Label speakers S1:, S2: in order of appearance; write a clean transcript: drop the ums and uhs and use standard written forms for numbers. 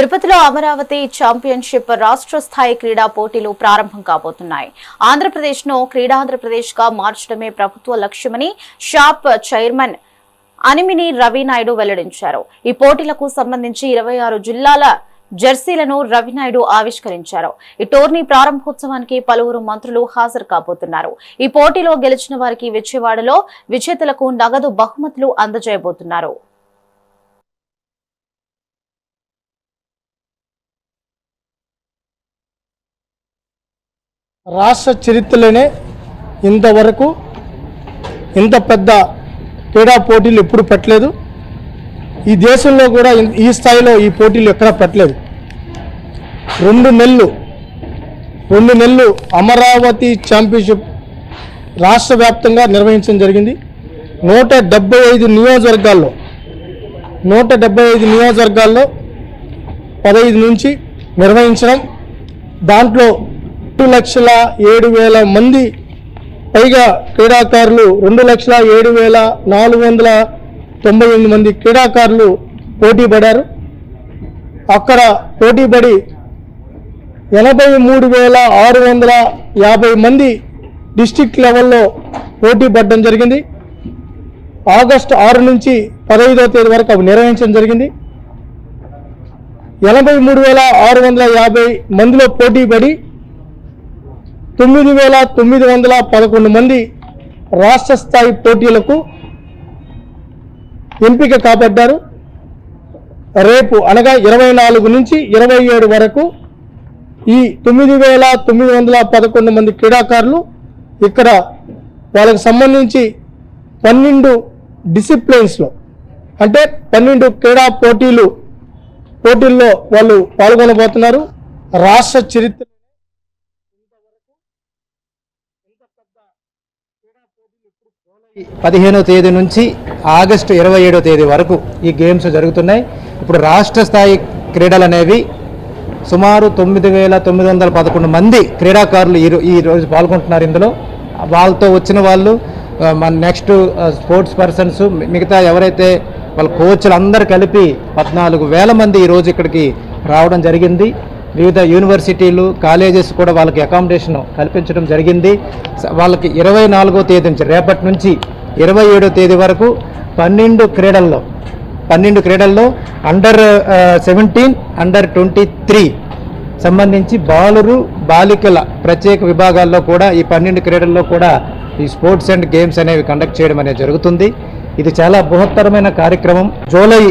S1: తిరుపతిలో అమరావతి ఛాంపియన్షిప్ రాష్ట్ర స్థాయి క్రీడా పోటీలు ప్రారంభం కాబోతున్నాయి. ఆంధ్రప్రదేశ్ను క్రీడాంధ్రప్రదేశ్ గా మార్చడమే ప్రభుత్వ లక్ష్యమని షాప్ చైర్మన్ అనిమిని రవినాయుడు వెల్లడించారు. ఈ పోటీలకు సంబంధించి 26 జిల్లాల జెర్సీలను రవినాయుడు ఆవిష్కరించారు. ఈ టోర్నీ ప్రారంభోత్సవానికి పలువురు మంత్రులు హాజరు కాబోతున్నారు. ఈ పోటీలో గెలిచిన వారికి విజయవాడలో విజేతలకు నగదు బహుమతులు అందజేయబోతున్నారు.
S2: రాష్ట్ర చరిత్రలోనే ఇంతవరకు ఇంత పెద్ద క్రీడా పోటీలు ఎప్పుడు పెట్టలేదు. ఈ దేశంలో కూడా ఈ స్థాయిలో ఈ పోటీలు ఎక్కడా పెట్టలేదు. 2 నెలలు అమరావతి ఛాంపియన్షిప్ రాష్ట్ర వ్యాప్తంగా నిర్వహించడం జరిగింది. 175 నియోజకవర్గాల్లో 15 నుంచి నిర్వహించడం, దాంట్లో 2,07,000 మంది పైగా క్రీడాకారులు, 2,07,498 మంది క్రీడాకారులు పోటీ పడారు. అక్కడ పోటీపడి 83,650 మంది డిస్ట్రిక్ట్ లెవెల్లో పోటీ పడడం జరిగింది. ఆగస్టు 6 నుంచి 15వ తేదీ వరకు అవి నిర్వహించడం జరిగింది. 83,650 మందిలో పోటీ పడి 9,911 మంది రాష్ట్ర స్థాయి పోటీలకు ఎంపిక కాబడ్డారు. రేపు అనగా 24 నుంచి 27 వరకు ఈ 9,911 మంది క్రీడాకారులు ఇక్కడ వాళ్ళకి సంబంధించి 12 డిసిప్లిన్స్లో అంటే 12 క్రీడా పోటీల్లో వాళ్ళు పాల్గొనబోతున్నారు. రాష్ట్ర చరిత్ర
S3: 15వ తేదీ నుంచి ఆగస్టు 27వ తేదీ వరకు ఈ గేమ్స్ జరుగుతున్నాయి. ఇప్పుడు రాష్ట్ర స్థాయి క్రీడలు అనేవి సుమారు 9,911 మంది క్రీడాకారులు ఈ రోజు పాల్గొంటున్నారు. ఇందులో వాళ్ళతో వచ్చిన వాళ్ళు మన నెక్స్ట్ స్పోర్ట్స్ పర్సన్స్, మిగతా ఎవరైతే వాళ్ళ కోచ్లు అందరు కలిపి 14,000 మంది ఈరోజు ఇక్కడికి రావడం జరిగింది. వివిధ యూనివర్సిటీలు, కాలేజెస్ కూడా వాళ్ళకి అకామిడేషన్ కల్పించడం జరిగింది. వాళ్ళకి 24వ తేదీ నుంచి రేపటి నుంచి 27వ తేదీ వరకు 12 క్రీడల్లో అండర్ 17, అండర్ 23 సంబంధించి బాలికల ప్రత్యేక విభాగాల్లో కూడా ఈ 12 క్రీడల్లో కూడా ఈ స్పోర్ట్స్ అండ్ గేమ్స్ అనేవి కండక్ట్ చేయడం అనేది జరుగుతుంది. ఇది చాలా బృహత్తరమైన కార్యక్రమం. జూలై